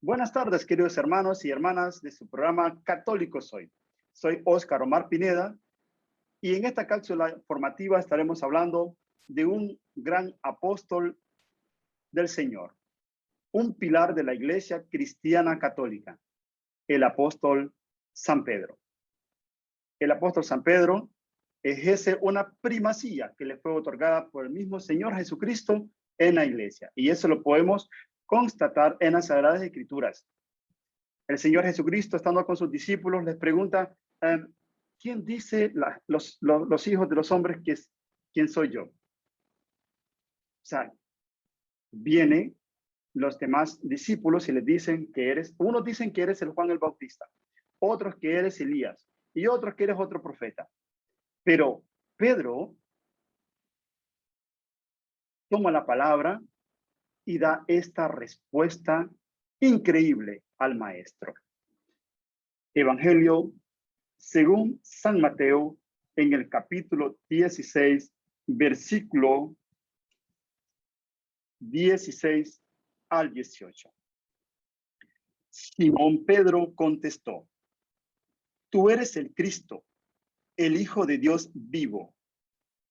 Buenas tardes, queridos hermanos y hermanas de su programa Católico Soy. Soy Óscar Omar Pineda y en esta cápsula formativa estaremos hablando de un gran apóstol del Señor, un pilar de la Iglesia Cristiana Católica, el apóstol San Pedro. El apóstol San Pedro ejerce una primacía que le fue otorgada por el mismo Señor Jesucristo en la Iglesia, y eso lo podemos constatar en las Sagradas Escrituras. El Señor Jesucristo, estando con sus discípulos, les pregunta, ¿quién dice los hijos de los hombres quién soy yo? O sea, vienen los demás discípulos y les dicen unos dicen que eres el Juan el Bautista, otros que eres Elías y otros que eres otro profeta. Pero Pedro toma la palabra y da esta respuesta increíble al maestro. Evangelio según San Mateo, en el capítulo 16, versículo 16 al 18. Simón Pedro contestó: tú eres el Cristo, el Hijo de Dios vivo.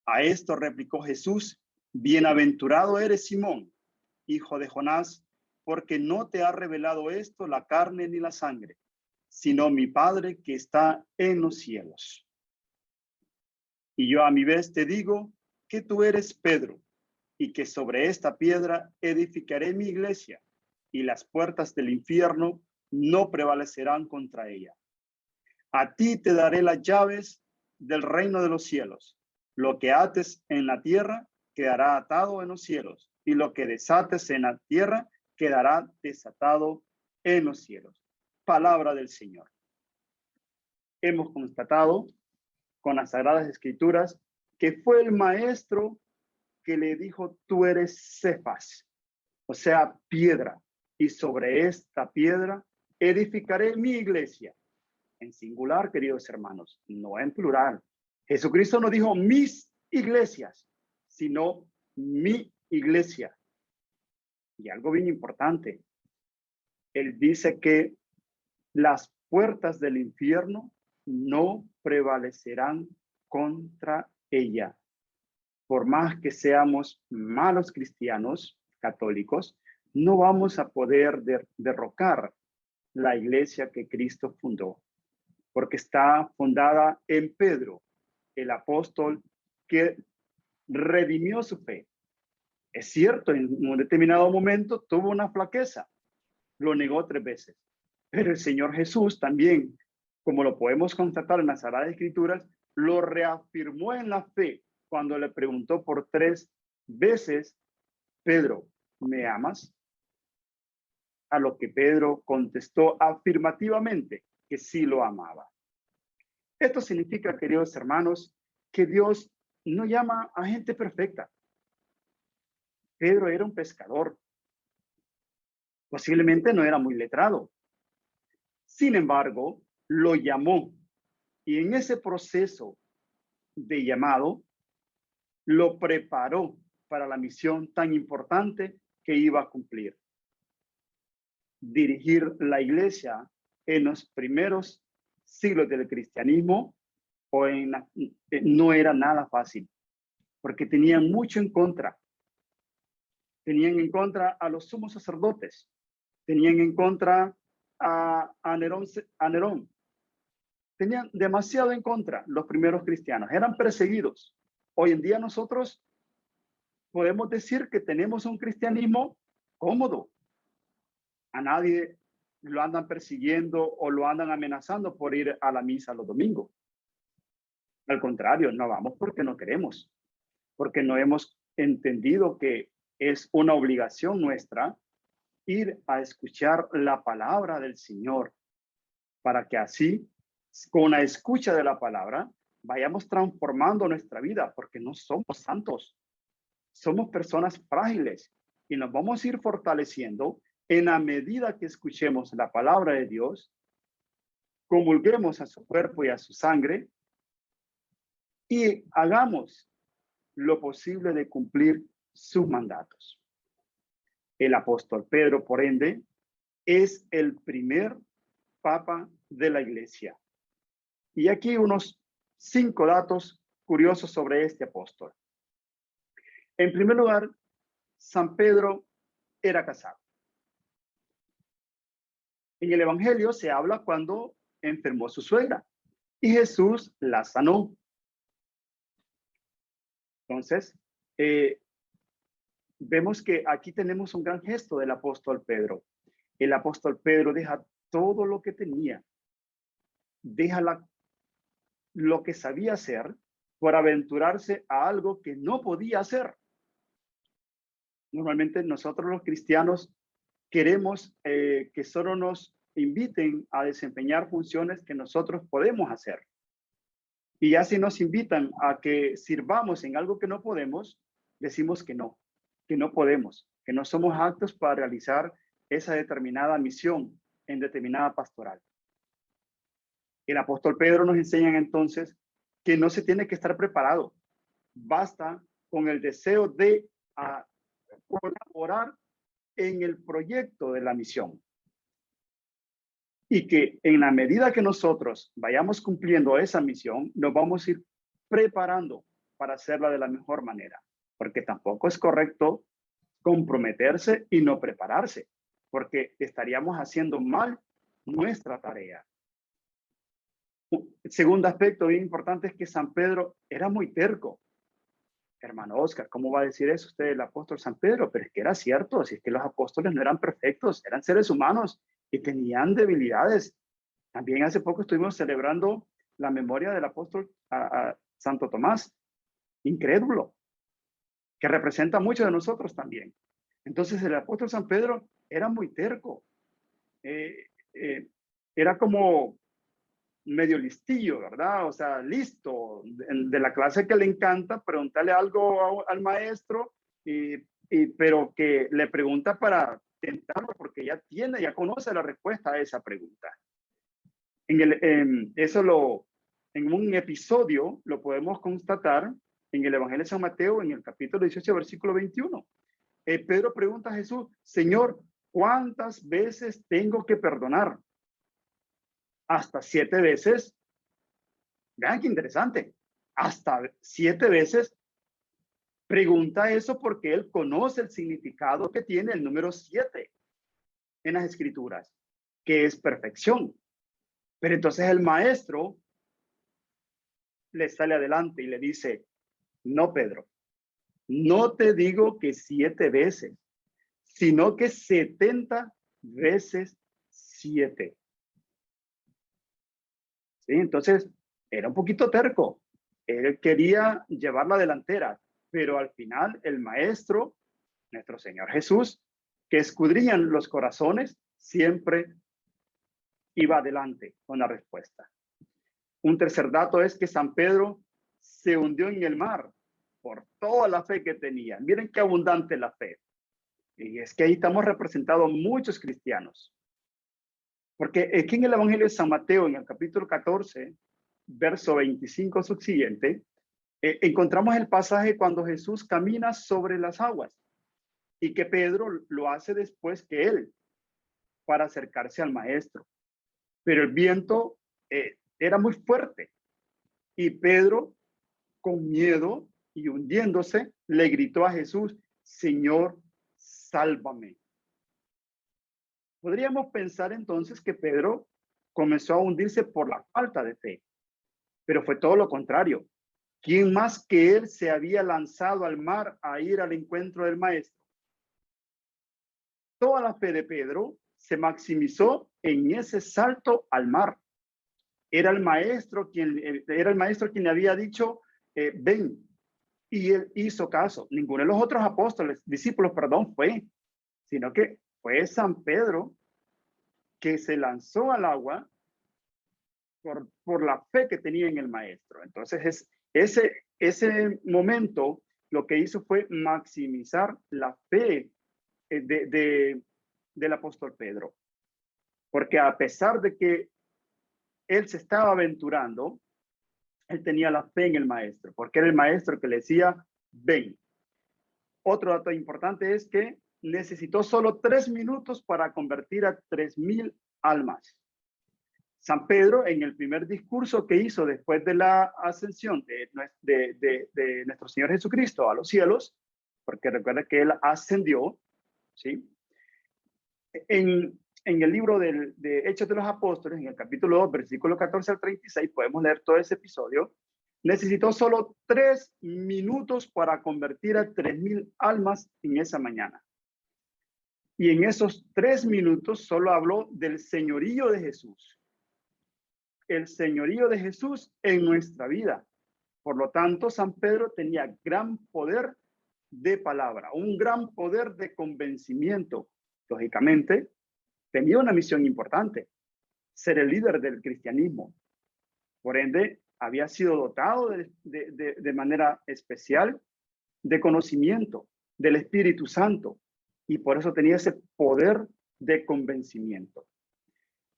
A esto replicó Jesús: bienaventurado eres, Simón, hijo de Jonás, porque no te ha revelado esto la carne ni la sangre, sino mi Padre que está en los cielos. Y yo a mi vez te digo que tú eres Pedro, y que sobre esta piedra edificaré mi iglesia, y las puertas del infierno no prevalecerán contra ella. A ti te daré las llaves del reino de los cielos. Lo que ates en la tierra quedará atado en los cielos, y lo que desates en la tierra quedará desatado en los cielos. Palabra del Señor. Hemos constatado con las Sagradas Escrituras que fue el maestro que le dijo: tú eres Cefas, o sea, piedra, y sobre esta piedra edificaré mi iglesia. En singular, queridos hermanos, no en plural. Jesucristo no dijo mis iglesias, sino mi iglesia. Y algo bien importante, él dice que las puertas del infierno no prevalecerán contra ella. Por más que seamos malos cristianos católicos, no vamos a poder derrocar la iglesia que Cristo fundó, porque está fundada en Pedro, el apóstol que redimió su fe. Es cierto, en un determinado momento tuvo una flaqueza, lo negó 3 veces, pero el Señor Jesús también, como lo podemos constatar en las Sagradas Escrituras, lo reafirmó en la fe cuando le preguntó por 3 veces: Pedro, ¿me amas? A lo que Pedro contestó afirmativamente que sí lo amaba. Esto significa, queridos hermanos, que Dios no llama a gente perfecta. Pedro era un pescador. Posiblemente no era muy letrado. Sin embargo, lo llamó, y en ese proceso de llamado lo preparó para la misión tan importante que iba a cumplir: dirigir la iglesia en los primeros siglos del cristianismo. No era nada fácil, porque tenían mucho en contra. Tenían en contra a los sumos sacerdotes, tenían en contra a Nerón. Tenían demasiado en contra los primeros cristianos, eran perseguidos. Hoy en día nosotros podemos decir que tenemos un cristianismo cómodo. A nadie lo andan persiguiendo o lo andan amenazando por ir a la misa los domingos. Al contrario, no vamos porque no queremos, porque no hemos entendido que es una obligación nuestra ir a escuchar la palabra del Señor, para que así, con la escucha de la palabra, vayamos transformando nuestra vida, porque no somos santos, somos personas frágiles, y nos vamos a ir fortaleciendo en la medida que escuchemos la palabra de Dios, comulguemos a su cuerpo y a su sangre, y hagamos lo posible de cumplir sus mandatos. El apóstol Pedro, por ende, es el primer papa de la iglesia. Y aquí unos 5 datos curiosos sobre este apóstol. En primer lugar, San Pedro era casado. En el Evangelio se habla cuando enfermó su suegra y Jesús la sanó. Entonces, vemos que aquí tenemos un gran gesto del apóstol Pedro. El apóstol Pedro deja todo lo que tenía, deja lo que sabía hacer por aventurarse a algo que no podía hacer. Normalmente nosotros los cristianos queremos que solo nos inviten a desempeñar funciones que nosotros podemos hacer. Y ya si nos invitan a que sirvamos en algo que no podemos, decimos que no podemos, que no somos aptos para realizar esa determinada misión en determinada pastoral. El apóstol Pedro nos enseña entonces que no se tiene que estar preparado. Basta con el deseo de colaborar en el proyecto de la misión. Y que en la medida que nosotros vayamos cumpliendo esa misión, nos vamos a ir preparando para hacerla de la mejor manera. Porque tampoco es correcto comprometerse y no prepararse, porque estaríamos haciendo mal nuestra tarea. El segundo aspecto bien importante es que San Pedro era muy terco. Hermano Oscar, ¿cómo va a decir eso usted, el apóstol San Pedro? Pero es que era cierto, si es que los apóstoles no eran perfectos, eran seres humanos y tenían debilidades. También hace poco estuvimos celebrando la memoria del apóstol a Santo Tomás, incrédulo, que representa mucho de nosotros también. Entonces el apóstol San Pedro era muy terco, era como medio listillo, ¿verdad? O sea, listo, de la clase que le encanta preguntarle algo al maestro, pero que le pregunta para tentarlo porque ya conoce la respuesta a esa pregunta. En un episodio lo podemos constatar en el Evangelio de San Mateo, en el capítulo 18, versículo 21. Pedro pregunta a Jesús, Señor, ¿cuántas veces tengo que perdonar? Hasta 7 veces. Vean qué interesante. Hasta 7 veces. Pregunta eso porque él conoce el significado que tiene el número 7 en las escrituras, que es perfección. Pero entonces el maestro le sale adelante y le dice, no, Pedro, no te digo que 7 veces, sino que 70 veces 7. ¿Sí? Entonces, era un poquito terco. Él quería llevar la delantera, pero al final el maestro, nuestro Señor Jesús, que escudriñan los corazones, siempre iba adelante con la respuesta. Un tercer dato es que San Pedro se hundió en el mar por toda la fe que tenía. Miren qué abundante la fe. Y es que ahí estamos representados muchos cristianos. Porque aquí en el Evangelio de San Mateo, en el capítulo 14, verso 25 subsiguiente, encontramos el pasaje cuando Jesús camina sobre las aguas y que Pedro lo hace después que él para acercarse al maestro. Pero el viento era muy fuerte y Pedro, con miedo y hundiéndose, le gritó a Jesús, Señor, sálvame. Podríamos pensar entonces que Pedro comenzó a hundirse por la falta de fe, pero fue todo lo contrario. ¿Quién más que él se había lanzado al mar a ir al encuentro del maestro? Toda la fe de Pedro se maximizó en ese salto al mar. Era el maestro quien le había dicho, ven, y él hizo caso. Ninguno de los otros discípulos, fue, sino que fue San Pedro que se lanzó al agua por la fe que tenía en el maestro. Entonces, ese momento lo que hizo fue maximizar la fe del apóstol Pedro. Porque a pesar de que él se estaba aventurando, él tenía la fe en el maestro, porque era el maestro que le decía, ven. Otro dato importante es que necesitó solo 3 minutos para convertir a 3,000 almas. San Pedro, en el primer discurso que hizo después de la ascensión de nuestro Señor Jesucristo a los cielos, porque recuerda que él ascendió, ¿sí? En el libro de Hechos de los Apóstoles, en el capítulo 2, versículo 14 al 36, podemos leer todo ese episodio. Necesitó solo 3 minutos para convertir a 3,000 almas en esa mañana. Y en esos 3 minutos solo habló del señorío de Jesús. El señorío de Jesús en nuestra vida. Por lo tanto, San Pedro tenía gran poder de palabra, un gran poder de convencimiento. Lógicamente, tenía una misión importante, ser el líder del cristianismo. Por ende, había sido dotado de manera especial de conocimiento del Espíritu Santo y por eso tenía ese poder de convencimiento.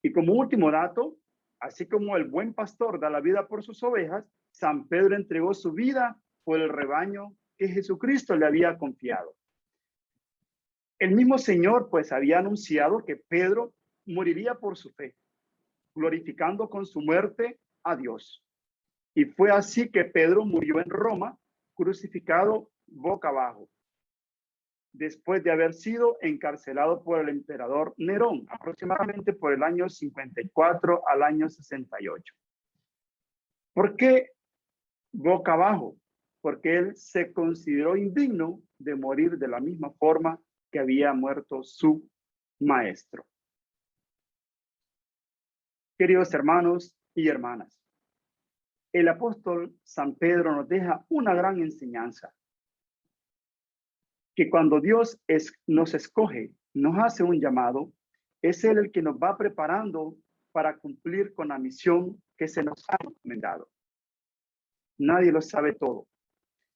Y como último dato, así como el buen pastor da la vida por sus ovejas, San Pedro entregó su vida por el rebaño que Jesucristo le había confiado. El mismo Señor pues había anunciado que Pedro moriría por su fe, glorificando con su muerte a Dios. Y fue así que Pedro murió en Roma, crucificado boca abajo, después de haber sido encarcelado por el emperador Nerón, aproximadamente por el año 54 al año 68. ¿Por qué boca abajo? Porque él se consideró indigno de morir de la misma forma que había muerto su maestro. Queridos hermanos y hermanas, el apóstol San Pedro nos deja una gran enseñanza, que cuando Dios nos escoge, nos hace un llamado, es Él el que nos va preparando para cumplir con la misión que se nos ha encomendado. Nadie lo sabe todo.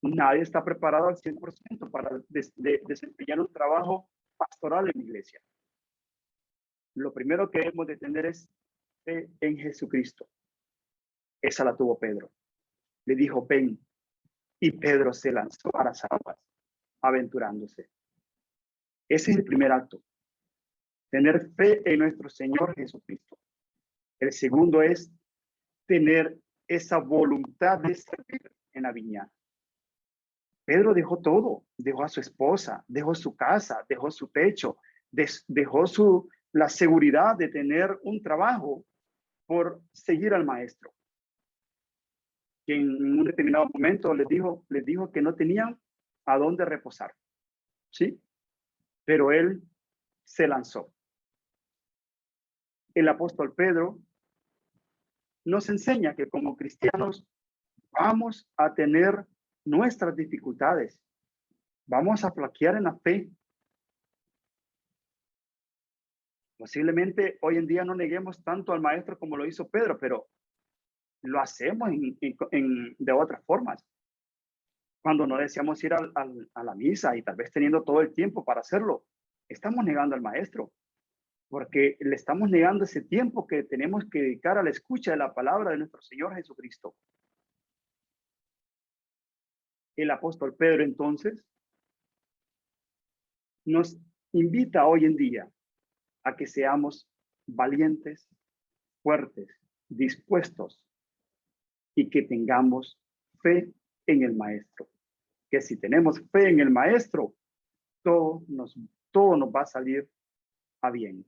Nadie está preparado al 100% para desempeñar un trabajo pastoral en la iglesia. Lo primero que debemos de tener es fe en Jesucristo. Esa la tuvo Pedro. Le dijo, ven. Y Pedro se lanzó a las aguas, aventurándose. Ese es el primer acto. Tener fe en nuestro Señor Jesucristo. El segundo es tener esa voluntad de servir en la viña. Pedro dejó todo, dejó a su esposa, dejó su casa, dejó su techo, dejó la seguridad de tener un trabajo por seguir al maestro. Que en un determinado momento les dijo que no tenían a dónde reposar, ¿sí? Pero él se lanzó. El apóstol Pedro nos enseña que como cristianos vamos a tener nuestras dificultades, vamos a flaquear en la fe. Posiblemente hoy en día no neguemos tanto al maestro como lo hizo Pedro, pero lo hacemos de otras formas. Cuando no deseamos ir a la misa y tal vez teniendo todo el tiempo para hacerlo, estamos negando al maestro, porque le estamos negando ese tiempo que tenemos que dedicar a la escucha de la palabra de nuestro Señor Jesucristo. El apóstol Pedro entonces nos invita hoy en día a que seamos valientes, fuertes, dispuestos y que tengamos fe en el maestro. Que si tenemos fe en el maestro, todo nos va a salir a bien.